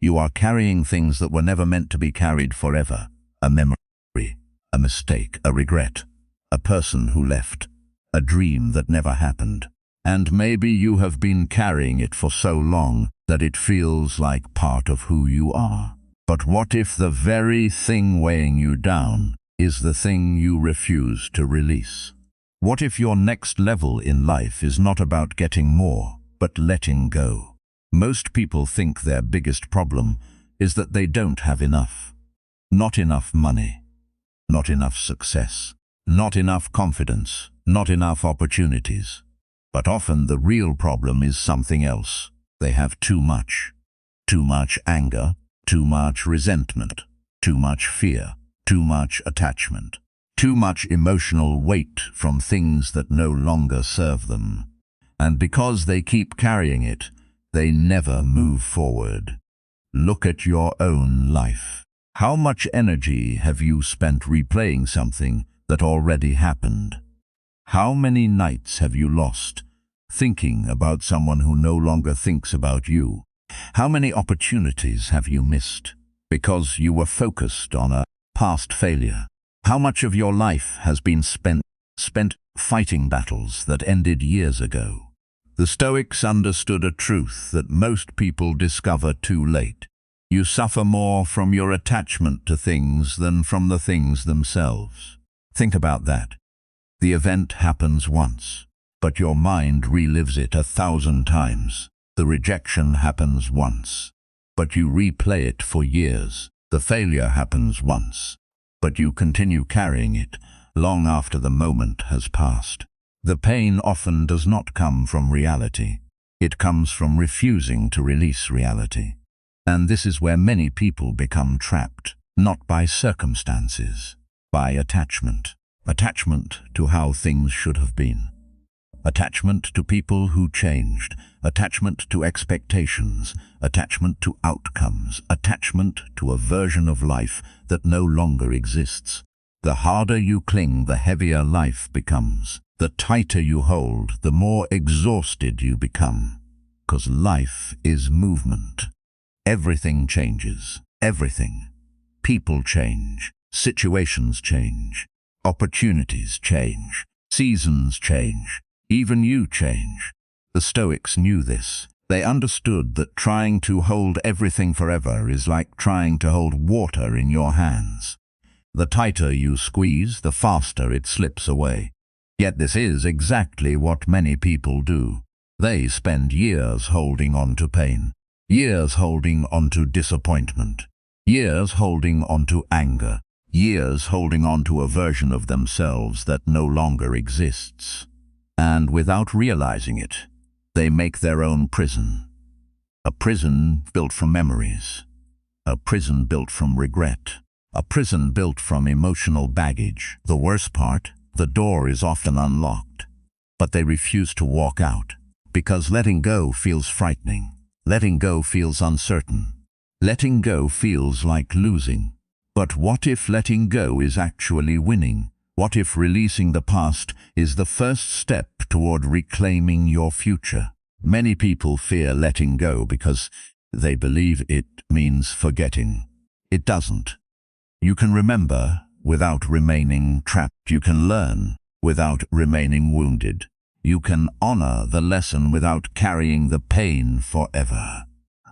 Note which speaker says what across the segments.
Speaker 1: You are carrying things that were never meant to be carried forever. A memory, a mistake, a regret, a person who left, a dream that never happened. And maybe you have been carrying it for so long that it feels like part of who you are. But what if the very thing weighing you down is the thing you refuse to release? What if your next level in life is not about getting more, but letting go? Most people think their biggest problem is that they don't have enough. Not enough money, not enough success, not enough confidence, not enough opportunities. But often the real problem is something else. They have too much. Too much anger, too much resentment, too much fear, too much attachment, too much emotional weight from things that no longer serve them. And because they keep carrying it, they never move forward. Look at your own life. How much energy have you spent replaying something that already happened? How many nights have you lost thinking about someone who no longer thinks about you? How many opportunities have you missed because you were focused on a past failure? How much of your life has been spent fighting battles that ended years ago? The Stoics understood a truth that most people discover too late. You suffer more from your attachment to things than from the things themselves. Think about that. The event happens once, but your mind relives it 1,000 times. The rejection happens once, but you replay it for years. The failure happens once, but you continue carrying it long after the moment has passed. The pain often does not come from reality. It comes from refusing to release reality. And this is where many people become trapped, not by circumstances, by attachment. Attachment to how things should have been. Attachment to people who changed. Attachment to expectations. Attachment to outcomes. Attachment to a version of life that no longer exists. The harder you cling, the heavier life becomes. The tighter you hold, the more exhausted you become. Because life is movement. Everything changes. Everything. People change. Situations change. Opportunities change. Seasons change. Even you change. The Stoics knew this. They understood that trying to hold everything forever is like trying to hold water in your hands. The tighter you squeeze, the faster it slips away. Yet this is exactly what many people do. They spend years holding on to pain, years holding on to disappointment, years holding on to anger, years holding on to a version of themselves that no longer exists. And without realizing it, they make their own prison. A prison built from memories. A prison built from regret. A prison built from emotional baggage. The worst part, the door is often unlocked, but they refuse to walk out because letting go feels frightening. Letting go feels uncertain. Letting go feels like losing. But what if letting go is actually winning? What if releasing the past is the first step toward reclaiming your future? Many people fear letting go because they believe it means forgetting. It doesn't. You can remember without remaining trapped. You can learn without remaining wounded. You can honor the lesson without carrying the pain forever.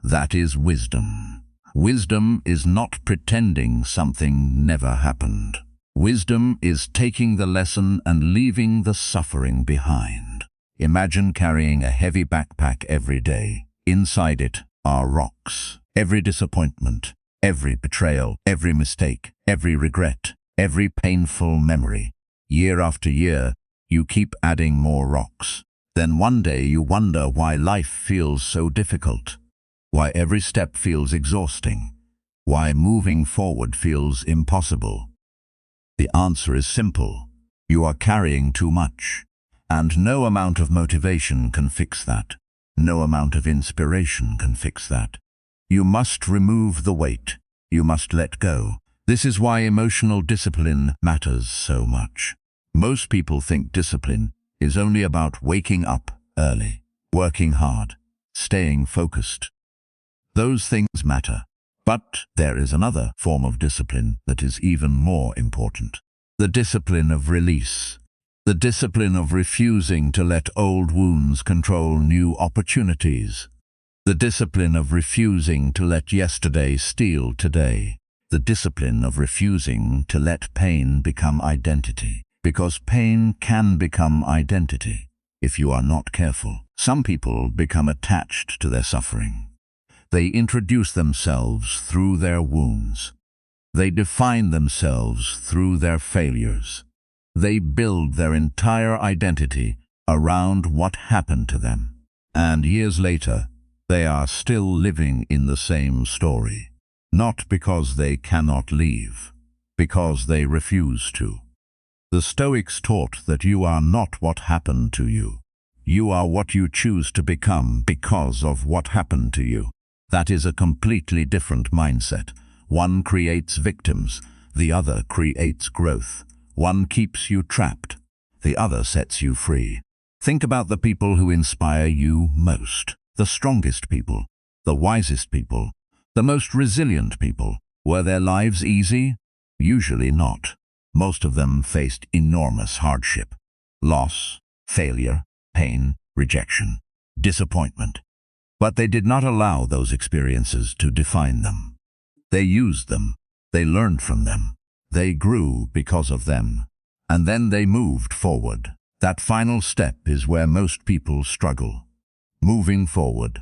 Speaker 1: That is wisdom. Wisdom is not pretending something never happened. Wisdom is taking the lesson and leaving the suffering behind. Imagine carrying a heavy backpack every day. Inside it are rocks. Every disappointment, every betrayal, every mistake, every regret, every painful memory. Year after year, you keep adding more rocks. Then one day you wonder why life feels so difficult, why every step feels exhausting, why moving forward feels impossible. The answer is simple. You are carrying too much, and no amount of motivation can fix that. No amount of inspiration can fix that. You must remove the weight. You must let go. This is why emotional discipline matters so much. Most people think discipline is only about waking up early, working hard, staying focused. Those things matter. But there is another form of discipline that is even more important. The discipline of release. The discipline of refusing to let old wounds control new opportunities. The discipline of refusing to let yesterday steal today. The discipline of refusing to let pain become identity. Because pain can become identity if you are not careful. Some people become attached to their suffering. They introduce themselves through their wounds. They define themselves through their failures. They build their entire identity around what happened to them. And years later, they are still living in the same story. Not because they cannot leave, because they refuse to. The Stoics taught that you are not what happened to you. You are what you choose to become because of what happened to you. That is a completely different mindset. One creates victims, the other creates growth. One keeps you trapped, the other sets you free. Think about the people who inspire you most. The strongest people, the wisest people, the most resilient people. Were their lives easy? Usually not. Most of them faced enormous hardship, loss, failure, pain, rejection, disappointment. But they did not allow those experiences to define them. They used them, they learned from them, they grew because of them, and then they moved forward. That final step is where most people struggle. Moving forward.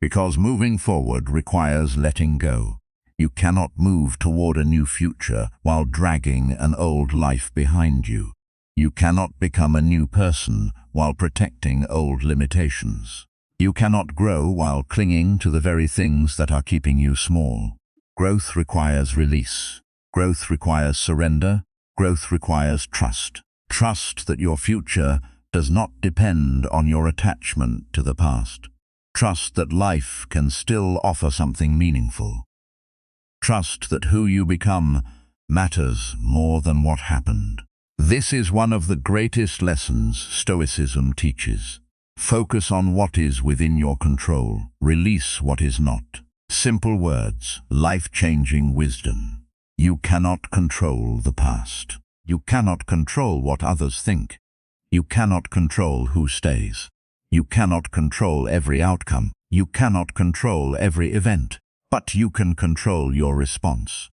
Speaker 1: Because moving forward requires letting go. You cannot move toward a new future while dragging an old life behind you. You cannot become a new person while protecting old limitations. You cannot grow while clinging to the very things that are keeping you small. Growth requires release. Growth requires surrender. Growth requires trust. Trust that your future does not depend on your attachment to the past. Trust that life can still offer something meaningful. Trust that who you become matters more than what happened. This is one of the greatest lessons Stoicism teaches. Focus on what is within your control. Release what is not. Simple words, life-changing wisdom. You cannot control the past. You cannot control what others think. You cannot control who stays. You cannot control every outcome. You cannot control every event. But you can control your response.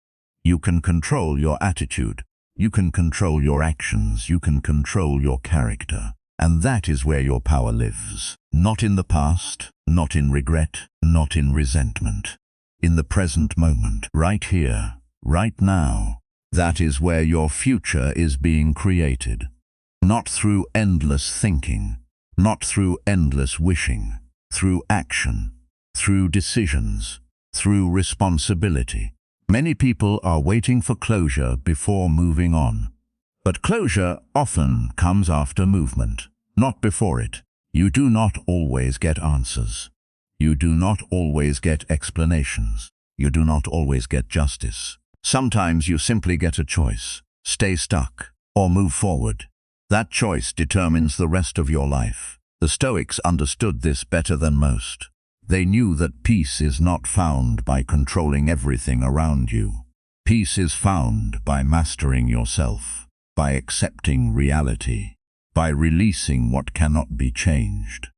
Speaker 1: You can control your attitude. You can control your actions. You can control your character. And that is where your power lives. Not in the past, not in regret, not in resentment. In the present moment, right here, right now. That is where your future is being created. Not through endless thinking, not through endless wishing, through action, through decisions, through responsibility. Many people are waiting for closure before moving on. But closure often comes after movement, not before it. You do not always get answers. You do not always get explanations. You do not always get justice. Sometimes you simply get a choice. Stay stuck or move forward. That choice determines the rest of your life. The Stoics understood this better than most. They knew that peace is not found by controlling everything around you. Peace is found by mastering yourself, by accepting reality, by releasing what cannot be changed,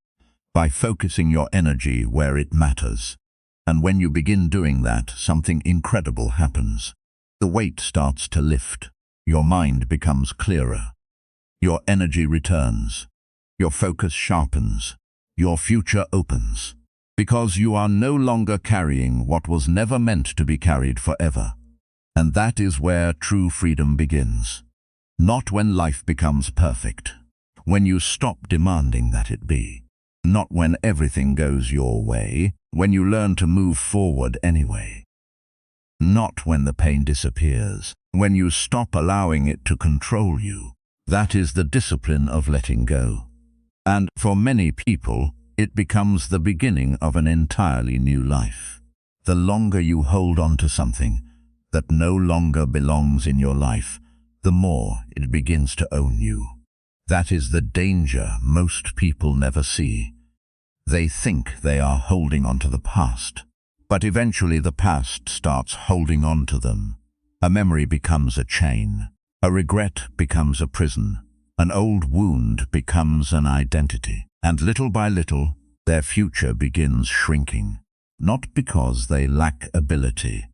Speaker 1: by focusing your energy where it matters. And when you begin doing that, something incredible happens. The weight starts to lift. Your mind becomes clearer. Your energy returns. Your focus sharpens. Your future opens. Because you are no longer carrying what was never meant to be carried forever. And that is where true freedom begins. Not when life becomes perfect. When you stop demanding that it be. Not when everything goes your way. When you learn to move forward anyway. Not when the pain disappears. When you stop allowing it to control you. That is the discipline of letting go. And for many people, it becomes the beginning of an entirely new life. The longer you hold on to something that no longer belongs in your life, the more it begins to own you. That is the danger most people never see. They think they are holding on to the past, But eventually the past starts holding on to them. A memory becomes a chain. A regret becomes a prison. An old wound becomes an identity. And little by little, their future begins shrinking. Not because they lack ability,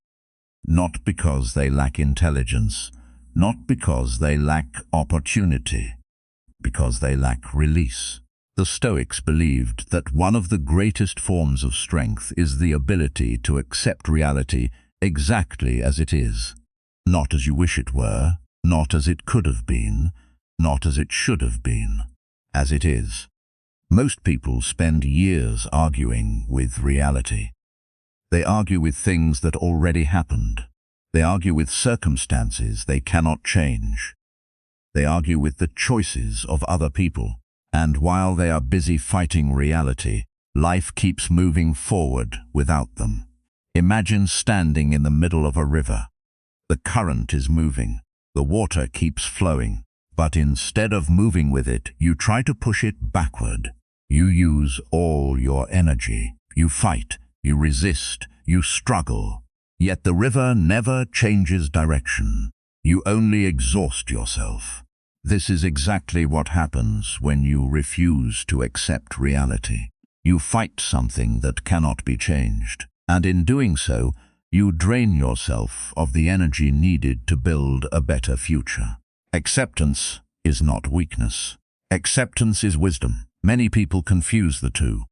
Speaker 1: not because they lack intelligence, not because they lack opportunity, because they lack release. The Stoics believed that one of the greatest forms of strength is the ability to accept reality exactly as it is. Not as you wish it were, not as it could have been, not as it should have been, as it is. Most people spend years arguing with reality. They argue with things that already happened. They argue with circumstances they cannot change. They argue with the choices of other people. And while they are busy fighting reality, life keeps moving forward without them. Imagine standing in the middle of a river. The current is moving. The water keeps flowing. But instead of moving with it, you try to push it backward. You use all your energy. You fight. You resist. You struggle. Yet the river never changes direction. You only exhaust yourself. This is exactly what happens when you refuse to accept reality. You fight something that cannot be changed, and in doing so, you drain yourself of the energy needed to build a better future. Acceptance is not weakness. Acceptance is wisdom. Many people confuse the two.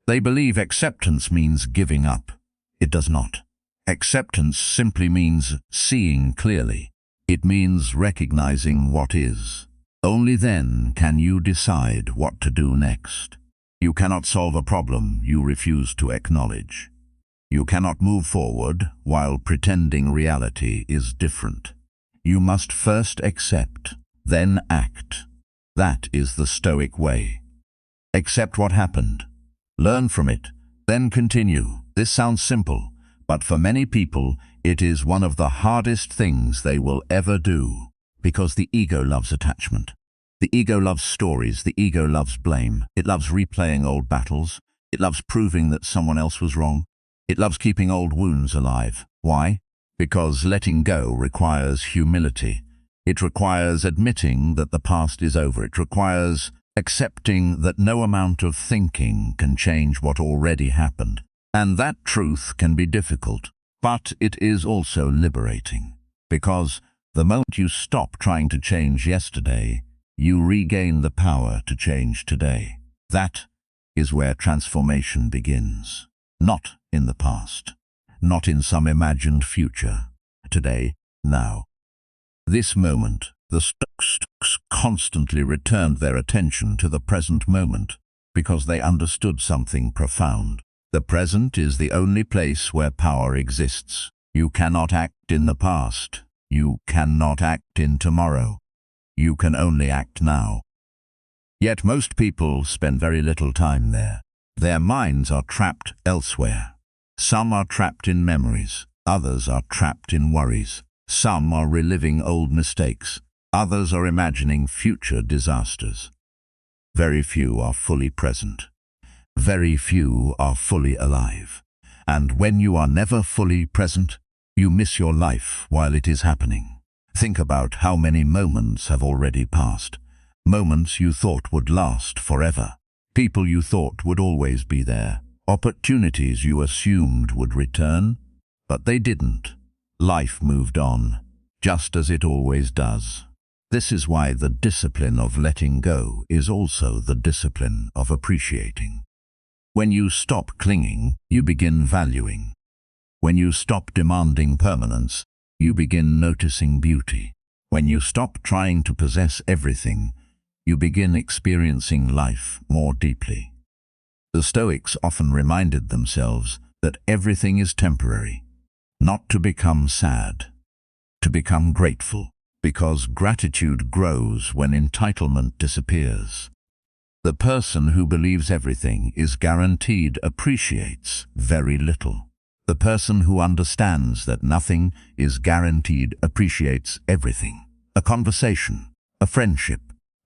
Speaker 1: They believe acceptance means giving up. It does not. Acceptance simply means seeing clearly. It means recognizing what is. Only then can you decide what to do next. You cannot solve a problem you refuse to acknowledge. You cannot move forward while pretending reality is different. You must first accept, then act. That is the Stoic way. Accept what happened. Learn from it, then continue. This sounds simple, but for many people, it is one of the hardest things they will ever do, because the ego loves attachment. The ego loves stories. The ego loves blame. It loves replaying old battles. It loves proving that someone else was wrong. It loves keeping old wounds alive. Why? Because letting go requires humility. It requires admitting that the past is over. It requires accepting that no amount of thinking can change what already happened. And that truth can be difficult, but it is also liberating. Because the moment you stop trying to change yesterday, you regain the power to change today. That is where transformation begins. Not in the past, not in some imagined future. Today, now. This moment, the Stoics constantly returned their attention to the present moment because they understood something profound. The present is the only place where power exists. You cannot act in the past. You cannot act in tomorrow. You can only act now. Yet most people spend very little time there. Their minds are trapped elsewhere. Some are trapped in memories. Others are trapped in worries. Some are reliving old mistakes. Others are imagining future disasters. Very few are fully present. Very few are fully alive. And when you are never fully present, you miss your life while it is happening. Think about how many moments have already passed. Moments you thought would last forever. People you thought would always be there. Opportunities you assumed would return, but they didn't. Life moved on, just as it always does. This is why the discipline of letting go is also the discipline of appreciating. When you stop clinging, you begin valuing. When you stop demanding permanence, you begin noticing beauty. When you stop trying to possess everything, you begin experiencing life more deeply. The Stoics often reminded themselves that everything is temporary. Not to become sad, to become grateful, because gratitude grows when entitlement disappears. The person who believes everything is guaranteed appreciates very little. The person who understands that nothing is guaranteed appreciates everything. A conversation, a friendship,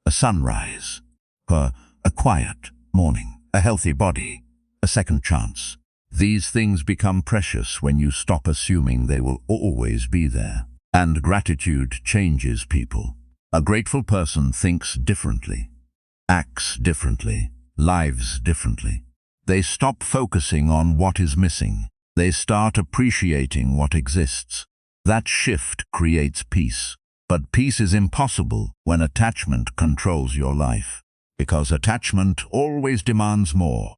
Speaker 1: a sunrise, a quiet morning, a healthy body, a second chance. These things become precious when you stop assuming they will always be there. And gratitude changes people. A grateful person thinks differently, acts differently, lives differently. They stop focusing on what is missing. They start appreciating what exists. That shift creates peace. But peace is impossible when attachment controls your life. Because attachment always demands more.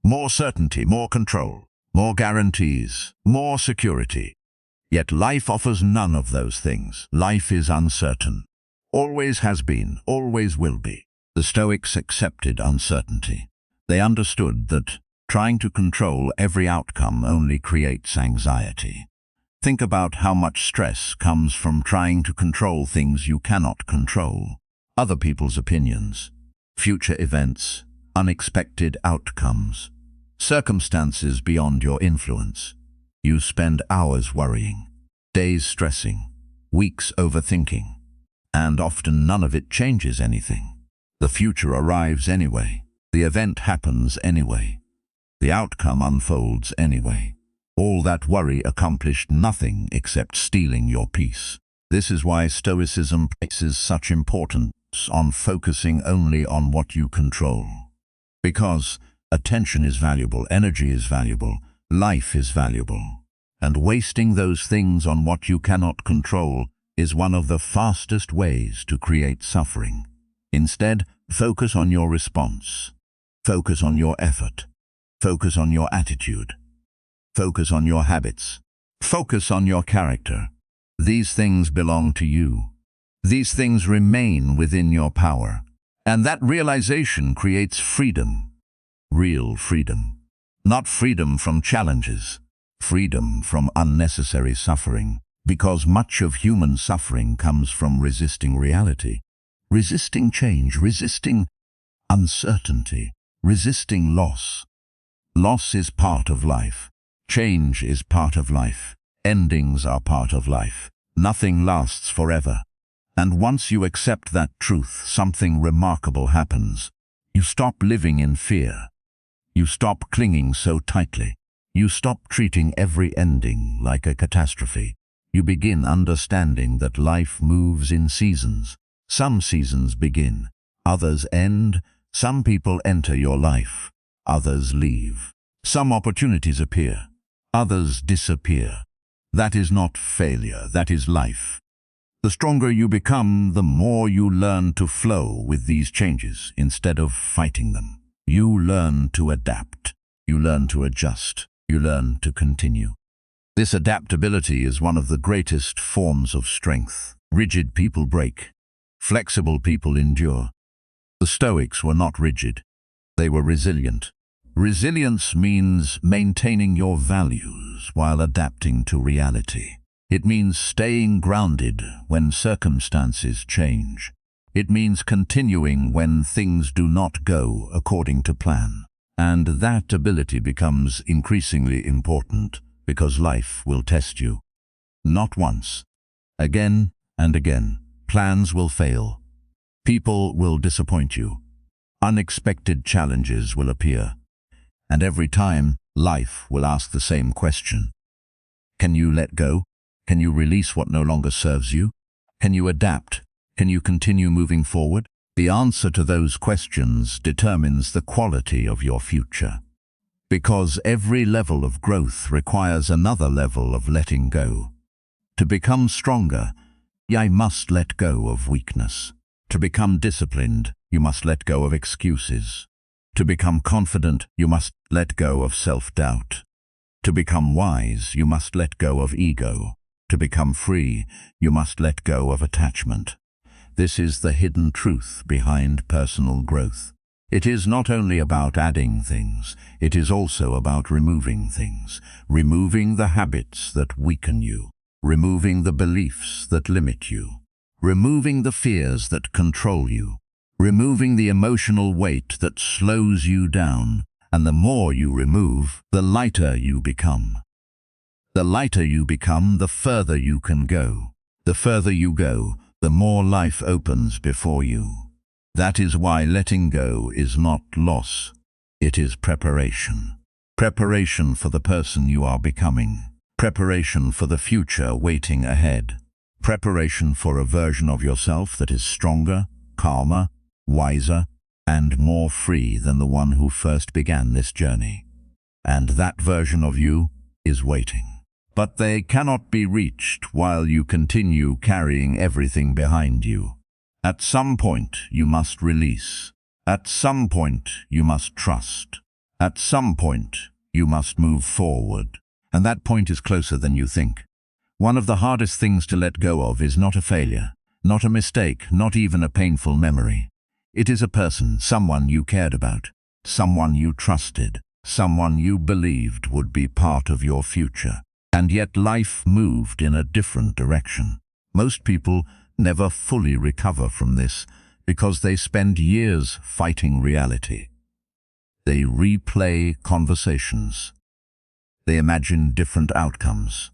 Speaker 1: More certainty, more control, more guarantees, more security. Yet life offers none of those things. Life is uncertain. Always has been, always will be. The Stoics accepted uncertainty. They understood that trying to control every outcome only creates anxiety. Think about how much stress comes from trying to control things you cannot control. Other people's opinions, future events, unexpected outcomes, circumstances beyond your influence. You spend hours worrying, days stressing, weeks overthinking, and often none of it changes anything. The future arrives anyway. The event happens anyway. The outcome unfolds anyway. All that worry accomplished nothing except stealing your peace. This is why Stoicism places such importance on focusing only on what you control. Because attention is valuable, energy is valuable, life is valuable. And wasting those things on what you cannot control is one of the fastest ways to create suffering. Instead, focus on your response. Focus on your effort. Focus on your attitude. Focus on your habits. Focus on your character. These things belong to you. These things remain within your power. And that realization creates freedom. Real freedom. Not freedom from challenges. Freedom from unnecessary suffering. Because much of human suffering comes from resisting reality. Resisting change, resisting uncertainty, resisting loss. Loss is part of life. Change is part of life. Endings are part of life. Nothing lasts forever. And once you accept that truth, something remarkable happens. You stop living in fear. You stop clinging so tightly. You stop treating every ending like a catastrophe. You begin understanding that life moves in seasons. Some seasons begin, others end. Some people enter your life, others leave. Some opportunities appear, others disappear. That is not failure, that is life. The stronger you become, the more you learn to flow with these changes instead of fighting them. You learn to adapt, you learn to adjust, you learn to continue. This adaptability is one of the greatest forms of strength. Rigid people break, flexible people endure. The Stoics were not rigid, they were resilient. Resilience means maintaining your values while adapting to reality. It means staying grounded when circumstances change. It means continuing when things do not go according to plan. And that ability becomes increasingly important because life will test you. Not once. Again and again. Plans will fail. People will disappoint you. Unexpected challenges will appear. And every time, life will ask the same question. Can you let go? Can you release what no longer serves you? Can you adapt? Can you continue moving forward? The answer to those questions determines the quality of your future. Because every level of growth requires another level of letting go. To become stronger, I must let go of weakness. To become disciplined, you must let go of excuses. To become confident, you must let go of self-doubt. To become wise, you must let go of ego. To become free, you must let go of attachment. This is the hidden truth behind personal growth. It is not only about adding things, it is also about removing things. Removing the habits that weaken you. Removing the beliefs that limit you. Removing the fears that control you. Removing the emotional weight that slows you down. And the more you remove, the lighter you become. The lighter you become, the further you can go. The further you go, the more life opens before you. That is why letting go is not loss, it is preparation. Preparation for the person you are becoming. Preparation for the future waiting ahead. Preparation for a version of yourself that is stronger, calmer, wiser, and more free than the one who first began this journey. And that version of you is waiting. But they cannot be reached while you continue carrying everything behind you. At some point, you must release. At some point, you must trust. At some point, you must move forward. And that point is closer than you think. One of the hardest things to let go of is not a failure, not a mistake, not even a painful memory. It is a person, someone you cared about, someone you trusted, someone you believed would be part of your future. And yet life moved in a different direction. Most people never fully recover from this because they spend years fighting reality. They replay conversations. They imagine different outcomes.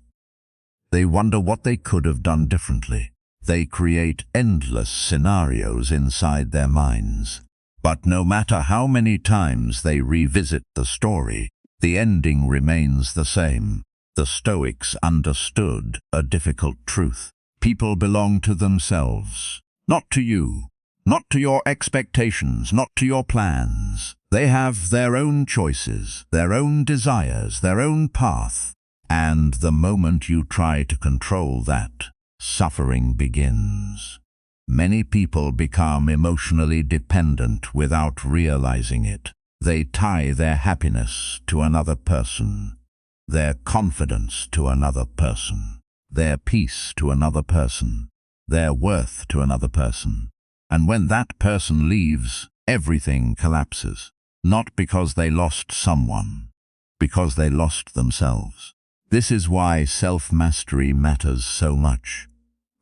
Speaker 1: They wonder what they could have done differently. They create endless scenarios inside their minds. But no matter how many times they revisit the story, the ending remains the same. The Stoics understood a difficult truth. People belong to themselves, not to you, not to your expectations, not to your plans. They have their own choices, their own desires, their own path. And the moment you try to control that, suffering begins. Many people become emotionally dependent without realizing it. They tie their happiness to another person, their confidence to another person, their peace to another person, their worth to another person. And when that person leaves, everything collapses. Not because they lost someone, because they lost themselves. This is why self-mastery matters so much.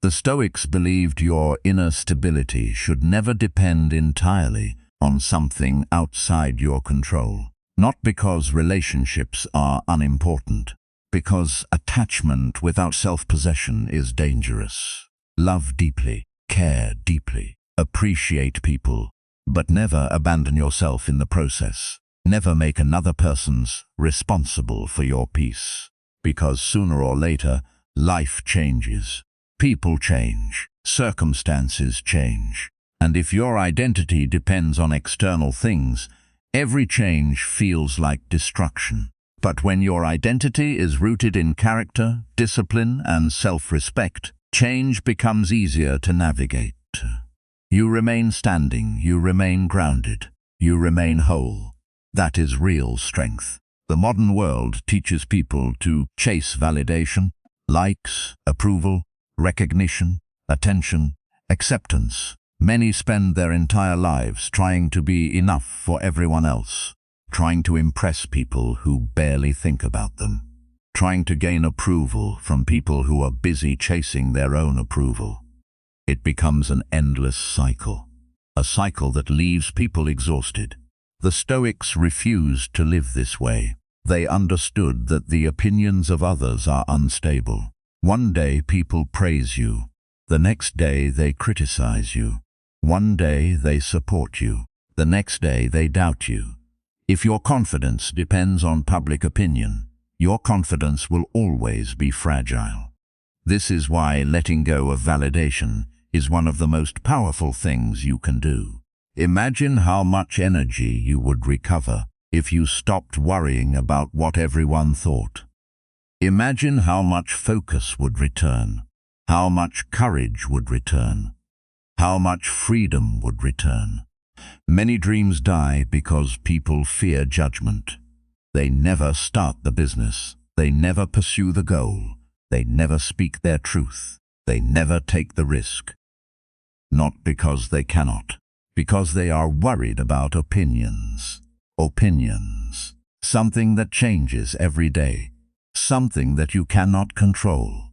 Speaker 1: The Stoics believed your inner stability should never depend entirely on something outside your control. Not because relationships are unimportant, because attachment without self-possession is dangerous. Love deeply, care deeply, appreciate people, but never abandon yourself in the process. Never make another person's responsible for your peace. Because sooner or later, life changes. People change. Circumstances change. And if your identity depends on external things, every change feels like destruction. But when your identity is rooted in character, discipline, and self-respect, change becomes easier to navigate. You remain standing, you remain grounded, you remain whole. That is real strength. The modern world teaches people to chase validation, likes, approval, recognition, attention, acceptance. Many spend their entire lives trying to be enough for everyone else, trying to impress people who barely think about them, trying to gain approval from people who are busy chasing their own approval. It becomes an endless cycle, a cycle that leaves people exhausted. The Stoics refused to live this way. They understood that the opinions of others are unstable. One day people praise you. The next day they criticize you. One day they support you. The next day they doubt you. If your confidence depends on public opinion, your confidence will always be fragile. This is why letting go of validation is one of the most powerful things you can do. Imagine how much energy you would recover if you stopped worrying about what everyone thought. Imagine how much focus would return, how much courage would return, how much freedom would return. Many dreams die because people fear judgment. They never start the business. They never pursue the goal. They never speak their truth. They never take the risk. Not because they cannot, because they are worried about opinions. Opinions. Something that changes every day. Something that you cannot control.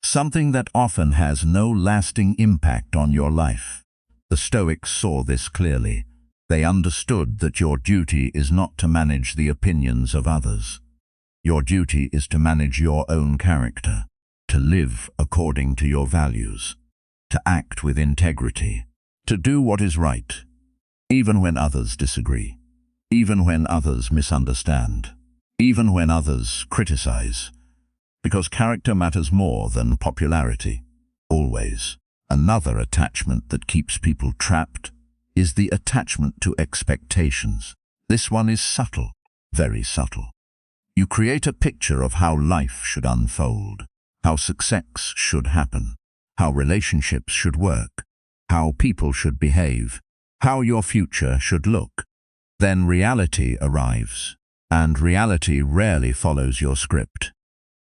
Speaker 1: Something that often has no lasting impact on your life. The Stoics saw this clearly. They understood that your duty is not to manage the opinions of others. Your duty is to manage your own character, to live according to your values, to act with integrity, to do what is right, even when others disagree, even when others misunderstand. even when others criticize, because character matters more than popularity. Always. Another attachment that keeps people trapped is the attachment to expectations. This one is subtle, very subtle. You create a picture of how life should unfold, how success should happen, how relationships should work, how people should behave, how your future should look. Then reality arrives, and reality rarely follows your script.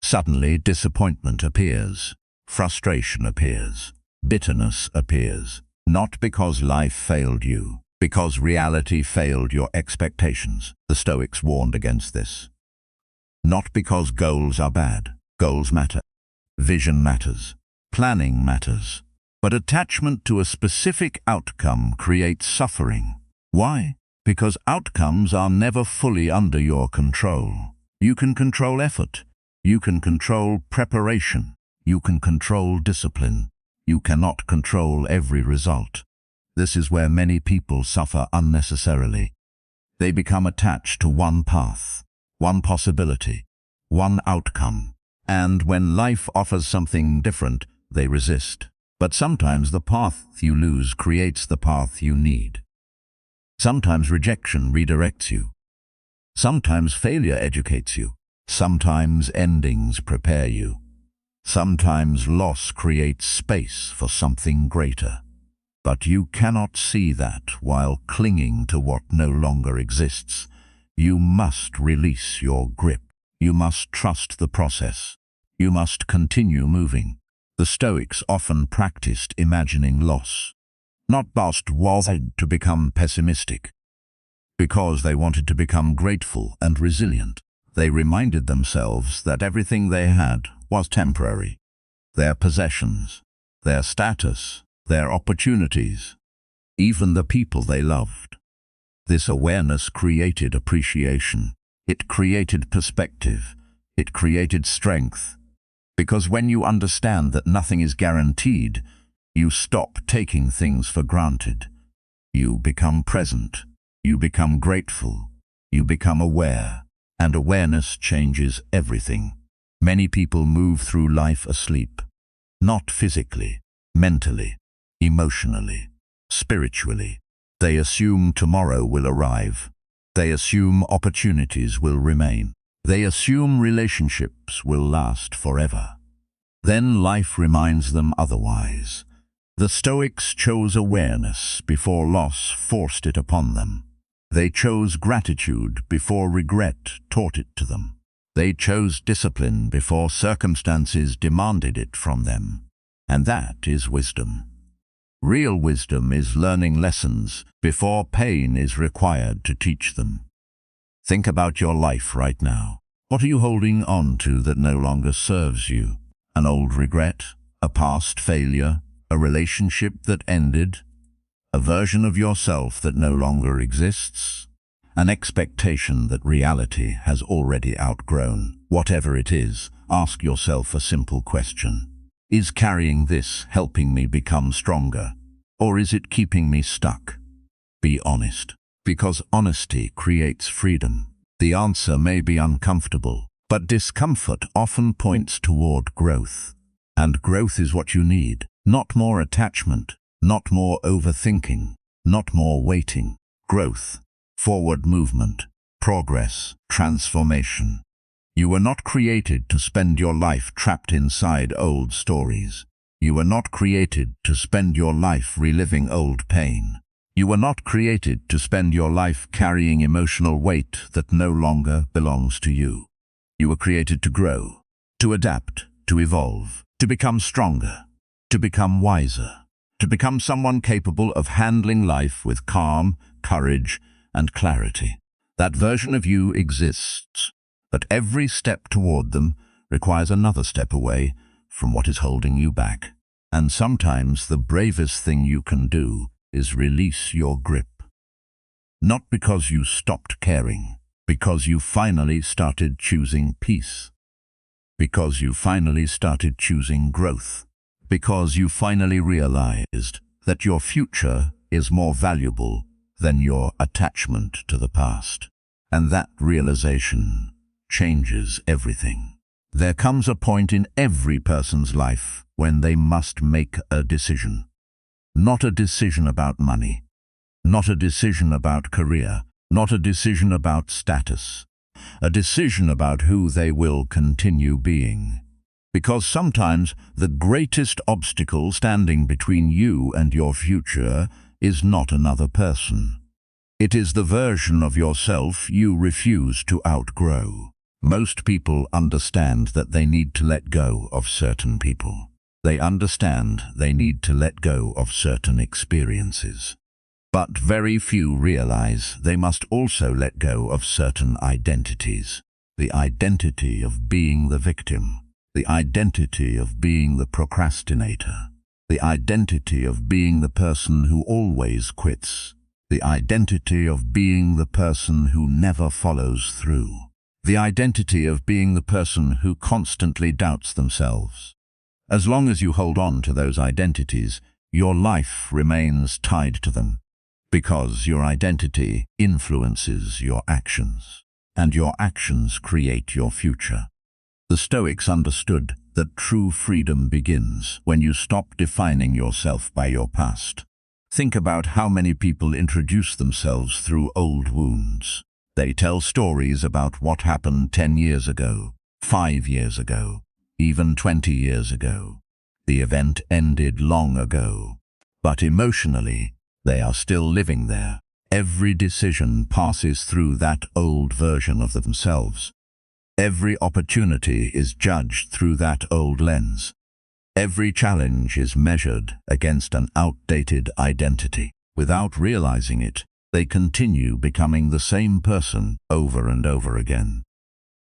Speaker 1: Suddenly, disappointment appears, frustration appears, bitterness appears, not because life failed you, because reality failed your expectations. The Stoics warned against this. Not because goals are bad. Goals matter. Vision matters. Planning matters. But attachment to a specific outcome creates suffering. Why? Because outcomes are never fully under your control. You can control effort. You can control preparation. You can control discipline. You cannot control every result. This is where many people suffer unnecessarily. They become attached to one path, one possibility, one outcome. And when life offers something different, they resist. But sometimes the path you lose creates the path you need. Sometimes rejection redirects you. Sometimes failure educates you. Sometimes endings prepare you. Sometimes loss creates space for something greater. But you cannot see that while clinging to what no longer exists. You must release your grip. You must trust the process. You must continue moving. The Stoics often practiced imagining loss, not just to become pessimistic, because they wanted to become grateful and resilient. They reminded themselves that everything they had was temporary. Their possessions, their status, their opportunities, even the people they loved. This awareness created appreciation. It created perspective. It created strength. Because when you understand that nothing is guaranteed, you stop taking things for granted. You become present. You become grateful. You become aware. And awareness changes everything. Many people move through life asleep. Not physically, mentally, emotionally, spiritually. They assume tomorrow will arrive. They assume opportunities will remain. They assume relationships will last forever. Then life reminds them otherwise. The Stoics chose awareness before loss forced it upon them. They chose gratitude before regret taught it to them. They chose discipline before circumstances demanded it from them. And that is wisdom. Real wisdom is learning lessons before pain is required to teach them. Think about your life right now. What are you holding on to that no longer serves you? An old regret? A past failure? A relationship that ended? A version of yourself that no longer exists? An expectation that reality has already outgrown? Whatever it is, ask yourself a simple question. Is carrying this helping me become stronger? Or is it keeping me stuck? Be honest. Because honesty creates freedom. The answer may be uncomfortable, but discomfort often points toward growth. And growth is what you need. Not more attachment, not more overthinking, not more waiting. Growth, forward movement, progress, transformation. You were not created to spend your life trapped inside old stories. You were not created to spend your life reliving old pain. You were not created to spend your life carrying emotional weight that no longer belongs to you. You were created to grow, to adapt, to evolve, to become stronger, to become wiser, to become someone capable of handling life with calm, courage, and clarity. That version of you exists, but every step toward them requires another step away from what is holding you back. And sometimes the bravest thing you can do is release your grip. Not because you stopped caring, because you finally started choosing peace. Because you finally started choosing growth. Because you finally realized that your future is more valuable than your attachment to the past. And that realization changes everything. There comes a point in every person's life when they must make a decision. Not a decision about money, not a decision about career, not a decision about status, a decision about who they will continue being. Because sometimes the greatest obstacle standing between you and your future is not another person. It is the version of yourself you refuse to outgrow. Most people understand that they need to let go of certain people. They understand they need to let go of certain experiences. But very few realize they must also let go of certain identities. The identity of being the victim, the identity of being the procrastinator, the identity of being the person who always quits, the identity of being the person who never follows through, the identity of being the person who constantly doubts themselves. As long as you hold on to those identities, your life remains tied to them, because your identity influences your actions, and your actions create your future. The Stoics understood that true freedom begins when you stop defining yourself by your past. Think about how many people introduce themselves through old wounds. They tell stories about what happened 10 years ago, 5 years ago, even 20 years ago. The event ended long ago, but emotionally, they are still living there. Every decision passes through that old version of themselves. Every opportunity is judged through that old lens. Every challenge is measured against an outdated identity. Without realizing it, they continue becoming the same person over and over again.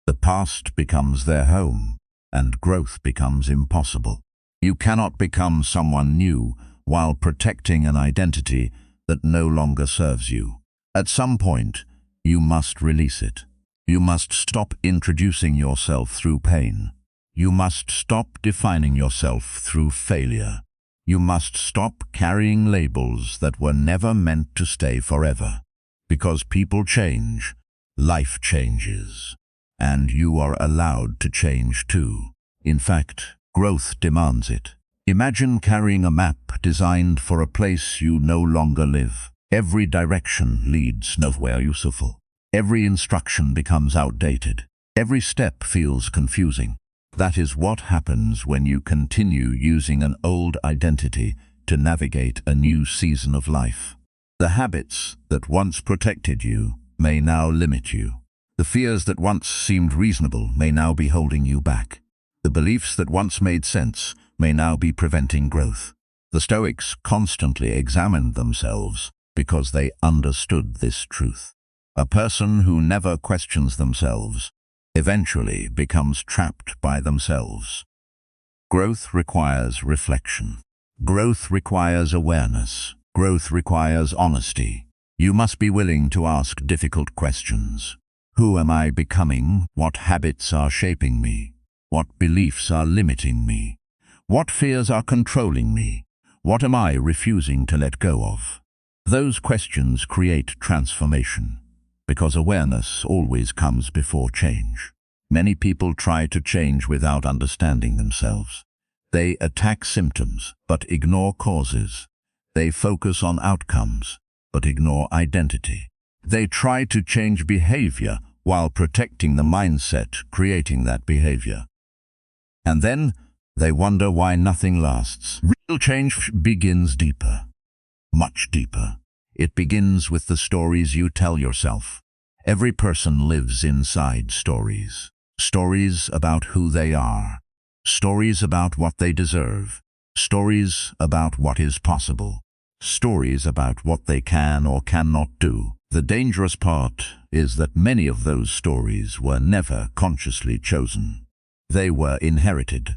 Speaker 1: The past becomes their home, and growth becomes impossible. You cannot become someone new while protecting an identity that no longer serves you. At some point, you must release it. You must stop introducing yourself through pain. You must stop defining yourself through failure. You must stop carrying labels that were never meant to stay forever. Because people change, life changes, and you are allowed to change too. In fact, growth demands it. Imagine carrying a map designed for a place you no longer live. Every direction leads nowhere useful. Every instruction becomes outdated. Every step feels confusing. That is what happens when you continue using an old identity to navigate a new season of life. The habits that once protected you may now limit you. The fears that once seemed reasonable may now be holding you back. The beliefs that once made sense may now be preventing growth. The Stoics constantly examined themselves because they understood this truth. A person who never questions themselves eventually becomes trapped by themselves. Growth requires reflection. Growth requires awareness. Growth requires honesty. You must be willing to ask difficult questions. Who am I becoming? What habits are shaping me? What beliefs are limiting me? What fears are controlling me? What am I refusing to let go of? Those questions create transformation, because awareness always comes before change. Many people try to change without understanding themselves. They attack symptoms, but ignore causes. They focus on outcomes, but ignore identity. They try to change behavior while protecting the mindset creating that behavior. And then they wonder why nothing lasts. Real change begins deeper, much deeper. It begins with the stories you tell yourself. Every person lives inside stories. Stories about who they are. Stories about what they deserve. Stories about what is possible. Stories about what they can or cannot do. The dangerous part is that many of those stories were never consciously chosen. They were inherited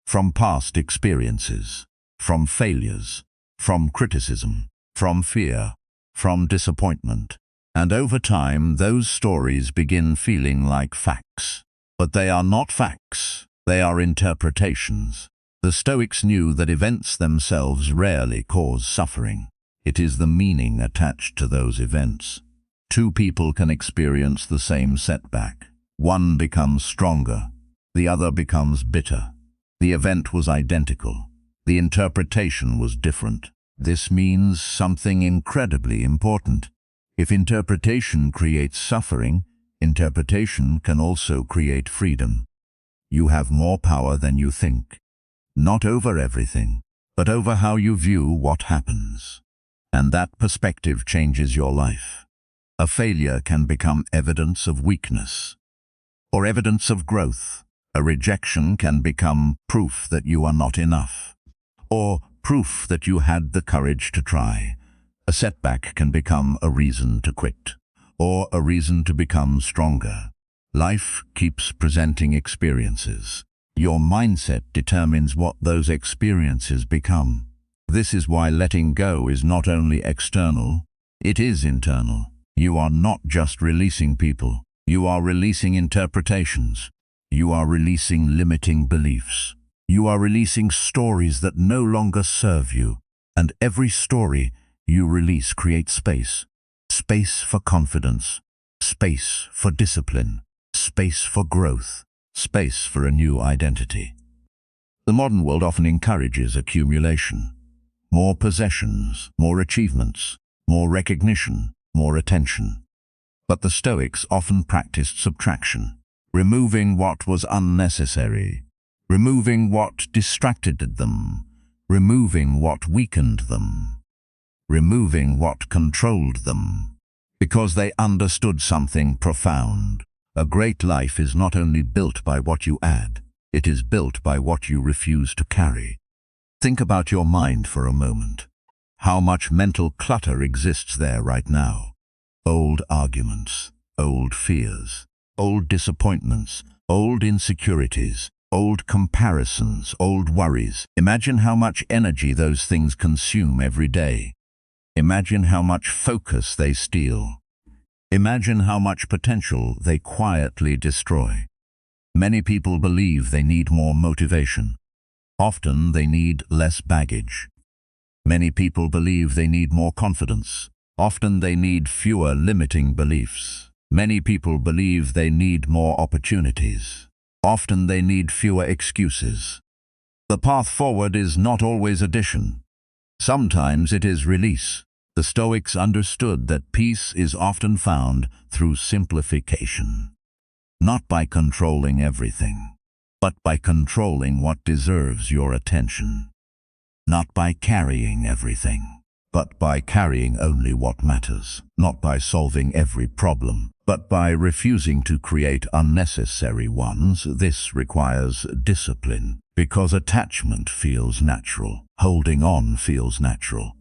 Speaker 1: from past experiences, from failures, from criticism, from fear, from disappointment. And over time, those stories begin feeling like facts. But they are not facts, they are interpretations. The Stoics knew that events themselves rarely cause suffering. It is the meaning attached to those events. Two people can experience the same setback. One becomes stronger, the other becomes bitter. The event was identical. The interpretation was different. This means something incredibly important. If interpretation creates suffering, interpretation can also create freedom. You have more power than you think. Not over everything, but over how you view what happens. And that perspective changes your life. A failure can become evidence of weakness or evidence of growth. A rejection can become proof that you are not enough, or proof that you had the courage to try. A setback can become a reason to quit, or a reason to become stronger. Life keeps presenting experiences. Your mindset determines what those experiences become. This is why letting go is not only external, it is internal. You are not just releasing people. You are releasing interpretations. You are releasing limiting beliefs. You are releasing stories that no longer serve you. And every story you release creates space. Space for confidence. Space for discipline. Space for growth. Space for a new identity. The modern world often encourages accumulation. More possessions, more achievements, more recognition, more attention. But the Stoics often practiced subtraction, removing what was unnecessary, removing what distracted them, removing what weakened them, removing what controlled them, because they understood something profound. A great life is not only built by what you add, it is built by what you refuse to carry. Think about your mind for a moment. How much mental clutter exists there right now? Old arguments, old fears, old disappointments, old insecurities, old comparisons, old worries. Imagine how much energy those things consume every day. Imagine how much focus they steal. Imagine how much potential they quietly destroy. Many people believe they need more motivation. Often they need less baggage. Many people believe they need more confidence. Often they need fewer limiting beliefs. Many people believe they need more opportunities. Often they need fewer excuses. The path forward is not always addition. Sometimes it is release. The Stoics understood that peace is often found through simplification. Not by controlling everything, but by controlling what deserves your attention. Not by carrying everything, but by carrying only what matters. Not by solving every problem, but by refusing to create unnecessary ones. This requires discipline, because attachment feels natural. Holding on feels natural.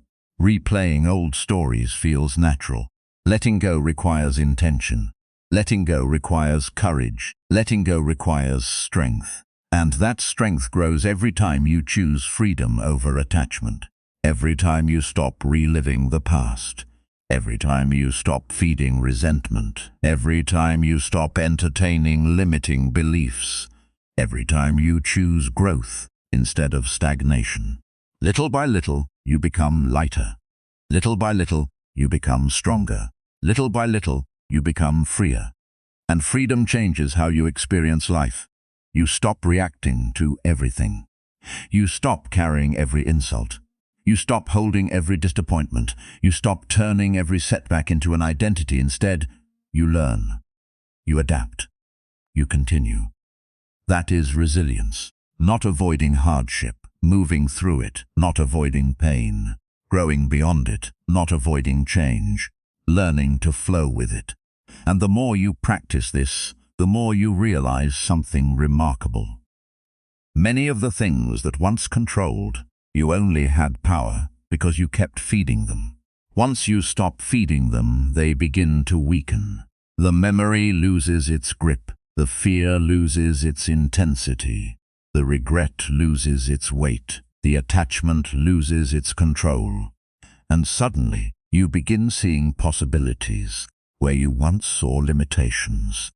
Speaker 1: Replaying old stories feels natural. Letting go requires intention. Letting go requires courage. Letting go requires strength. And that strength grows every time you choose freedom over attachment. Every time you stop reliving the past. Every time you stop feeding resentment. Every time you stop entertaining limiting beliefs. Every time you choose growth instead of stagnation. Little by little, you become lighter. Little by little, you become stronger. Little by little, you become freer. And freedom changes how you experience life. You stop reacting to everything. You stop carrying every insult. You stop holding every disappointment. You stop turning every setback into an identity. Instead, you learn. You adapt. You continue. That is resilience. Not avoiding hardship, moving through it, not avoiding pain, growing beyond it, not avoiding change, learning to flow with it. And the more you practice this, the more you realize something remarkable. Many of the things that once controlled, you only had power because you kept feeding them. Once you stop feeding them, they begin to weaken. The memory loses its grip. The fear loses its intensity. The regret loses its weight. The attachment loses its control. And suddenly, you begin seeing possibilities where you once saw limitations.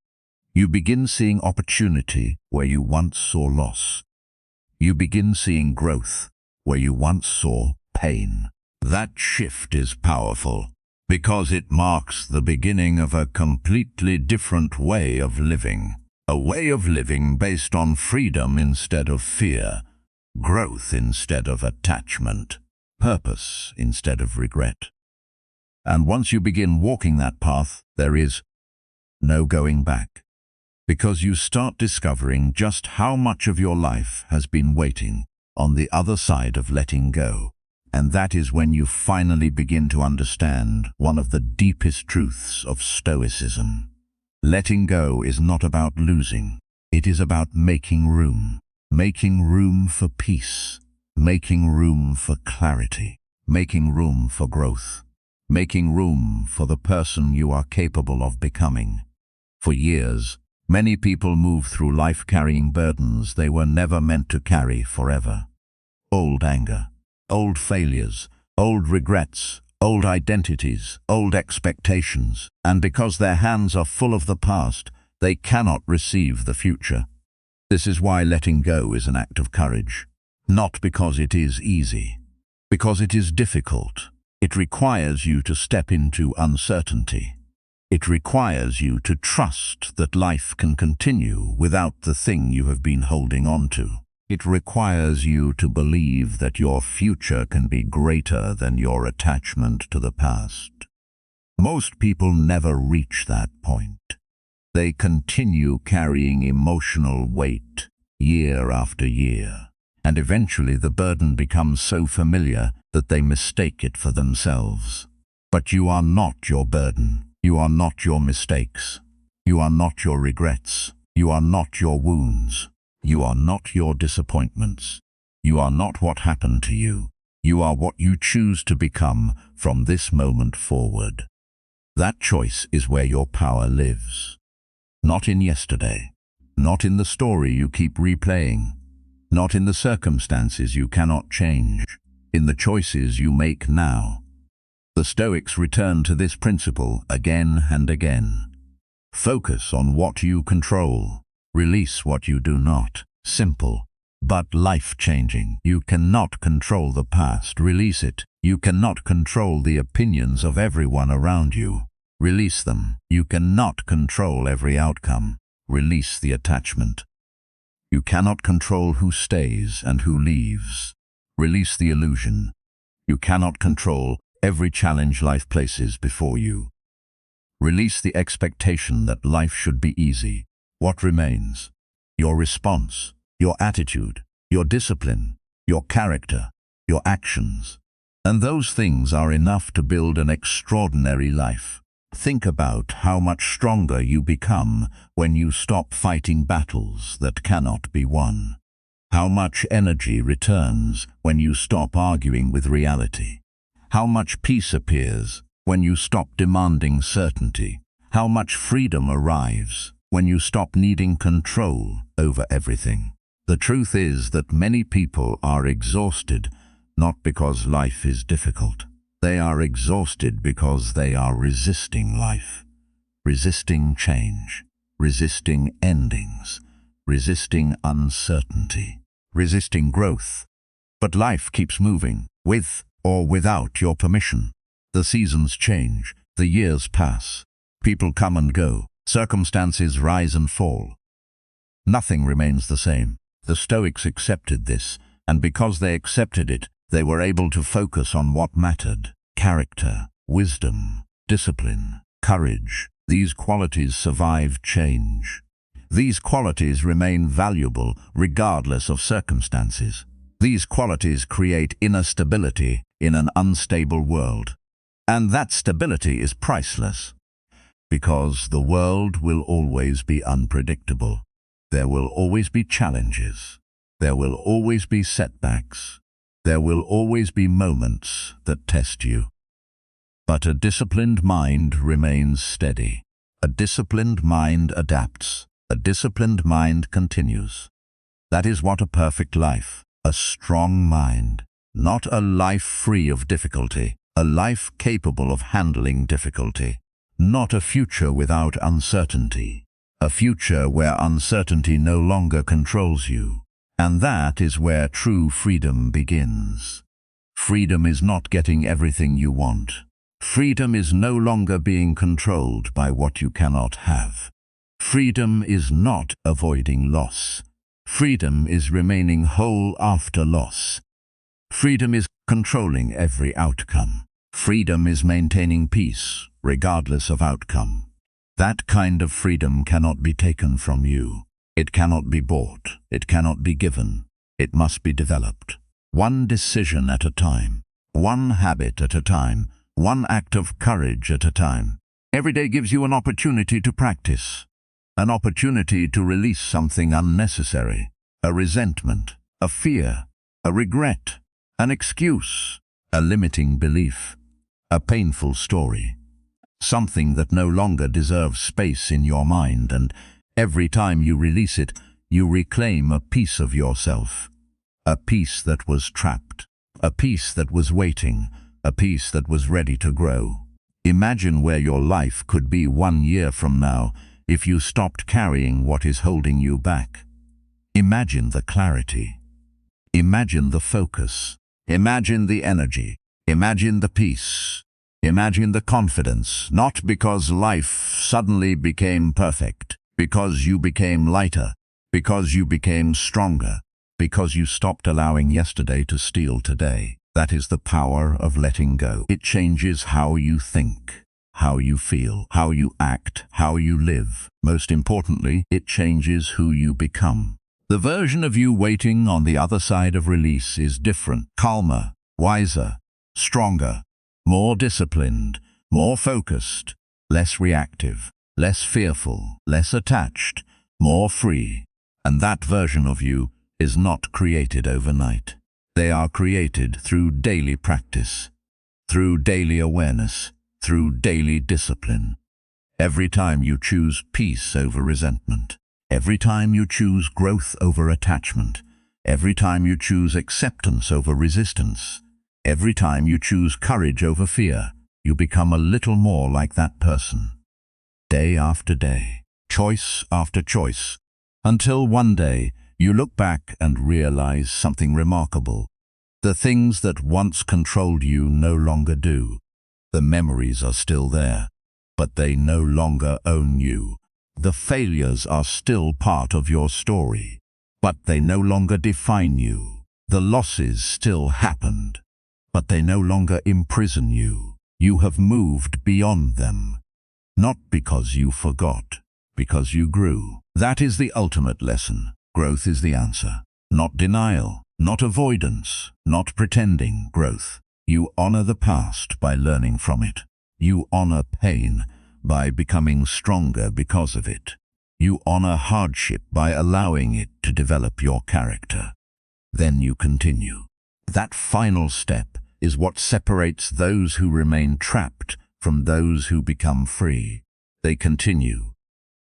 Speaker 1: You begin seeing opportunity where you once saw loss. You begin seeing growth where you once saw pain. That shift is powerful. because it marks the beginning of a completely different way of living. A way of living based on freedom instead of fear, growth instead of attachment, purpose instead of regret. And once you begin walking that path, there is no going back, because you start discovering just how much of your life has been waiting on the other side of letting go. And that is when you finally begin to understand one of the deepest truths of Stoicism. Letting go is not about losing. It is about making room for peace, making room for clarity, making room for growth, making room for the person you are capable of becoming. For years, many people move through life carrying burdens they were never meant to carry forever. Old anger, old failures, old regrets, old identities, old expectations, and because their hands are full of the past, they cannot receive the future. This is why letting go is an act of courage. Not because it is easy, because it is difficult. It requires you to step into uncertainty. It requires you to trust that life can continue without the thing you have been holding on to. It requires you to believe that your future can be greater than your attachment to the past. Most people never reach that point. They continue carrying emotional weight year after year, and eventually the burden becomes so familiar that they mistake it for themselves. But you are not your burden. You are not your mistakes. You are not your regrets. You are not your wounds. You are not your disappointments. You are not what happened to you. You are what you choose to become from this moment forward. That choice is where your power lives. Not in yesterday. Not in the story you keep replaying. Not in the circumstances you cannot change. In the choices you make now. The Stoics return to this principle again and again. Focus on what you control. Release what you do not. Simple, but life-changing. You cannot control the past. Release it. You cannot control the opinions of everyone around you. Release them. You cannot control every outcome. Release the attachment. You cannot control who stays and who leaves. Release the illusion. You cannot control every challenge life places before you. Release the expectation that life should be easy. What remains? Your response, your attitude, your discipline, your character, your actions. And those things are enough to build an extraordinary life. Think about how much stronger you become when you stop fighting battles that cannot be won. How much energy returns when you stop arguing with reality. How much peace appears when you stop demanding certainty. How much freedom arrives when you stop needing control over everything. The truth is that many people are exhausted, not because life is difficult. They are exhausted because they are resisting life, resisting change, resisting endings, resisting uncertainty, resisting growth. But life keeps moving, with or without your permission. The seasons change, the years pass, people come and go. Circumstances rise and fall. Nothing remains the same. The Stoics accepted this, and because they accepted it, they were able to focus on what mattered. Character, wisdom, discipline, courage. These qualities survive change. These qualities remain valuable regardless of circumstances. These qualities create inner stability in an unstable world. And that stability is priceless. Because the world will always be unpredictable. There will always be challenges. There will always be setbacks. There will always be moments that test you. But a disciplined mind remains steady. A disciplined mind adapts. A disciplined mind continues. That is what a perfect life, a strong mind, not a life free of difficulty, a life capable of handling difficulty. Not a future without uncertainty, a future where uncertainty no longer controls you. And that is where true freedom begins. Freedom is not getting everything you want. Freedom is no longer being controlled by what you cannot have. Freedom is not avoiding loss. Freedom is remaining whole after loss. Freedom is controlling every outcome. Freedom is maintaining peace, regardless of outcome. That kind of freedom cannot be taken from you. It cannot be bought. It cannot be given. It must be developed. One decision at a time. One habit at a time. One act of courage at a time. Every day gives you an opportunity to practice. An opportunity to release something unnecessary. A resentment, a fear, a regret, an excuse, a limiting belief, a painful story. Something that no longer deserves space in your mind, and every time you release it, you reclaim a piece of yourself. A piece that was trapped. A piece that was waiting. A piece that was ready to grow. Imagine where your life could be 1 year from now if you stopped carrying what is holding you back. Imagine the clarity. Imagine the focus. Imagine the energy. Imagine the peace. Imagine the confidence, not because life suddenly became perfect, because you became lighter, because you became stronger, because you stopped allowing yesterday to steal today. That is the power of letting go. It changes how you think, how you feel, how you act, how you live. Most importantly, it changes who you become. The version of you waiting on the other side of release is different, calmer, wiser, stronger, more disciplined, more focused, less reactive, less fearful, less attached, more free. And that version of you is not created overnight. They are created through daily practice, through daily awareness, through daily discipline. Every time you choose peace over resentment, every time you choose growth over attachment, every time you choose acceptance over resistance, every time you choose courage over fear, you become a little more like that person. Day after day, choice after choice, until one day you look back and realize something remarkable. The things that once controlled you no longer do. The memories are still there, but they no longer own you. The failures are still part of your story, but they no longer define you. The losses still happened, but they no longer imprison you. You have moved beyond them, not because you forgot, because you grew. That is the ultimate lesson. Growth is the answer. Not denial, not avoidance, not pretending growth. You honor the past by learning from it. You honor pain by becoming stronger because of it. You honor hardship by allowing it to develop your character. Then you continue. That final step is what separates those who remain trapped from those who become free. They continue.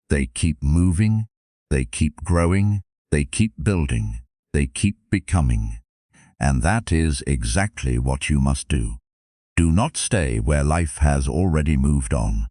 Speaker 1: They keep moving. They keep growing. They keep building. They keep becoming. And that is exactly what you must do. Do not stay where life has already moved on.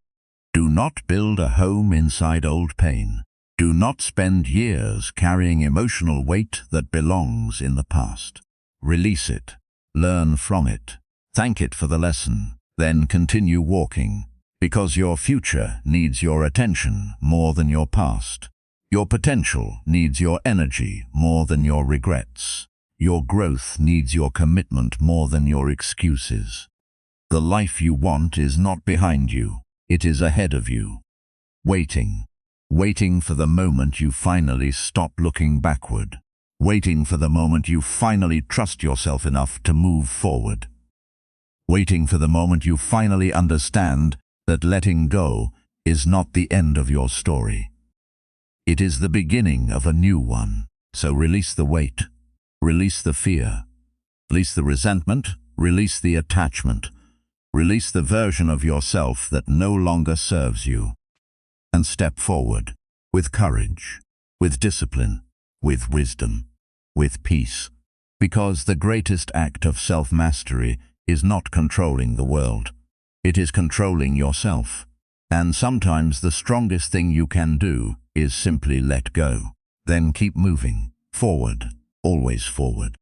Speaker 1: Do not build a home inside old pain. Do not spend years carrying emotional weight that belongs in the past. Release it. Learn from it. Thank it for the lesson. Then continue walking, because your future needs your attention more than your past. Your potential needs your energy more than your regrets. Your growth needs your commitment more than your excuses. The life you want is not behind you. It is ahead of you. Waiting. Waiting for the moment you finally stop looking backward. Waiting for the moment you finally trust yourself enough to move forward. Waiting for the moment you finally understand that letting go is not the end of your story. It is the beginning of a new one. So release the weight. Release the fear. Release the resentment. Release the attachment. Release the version of yourself that no longer serves you. And step forward with courage, with discipline, with wisdom, with peace. Because the greatest act of self-mastery is not controlling the world. It is controlling yourself. And sometimes the strongest thing you can do is simply let go. Then keep moving. Forward. Always forward.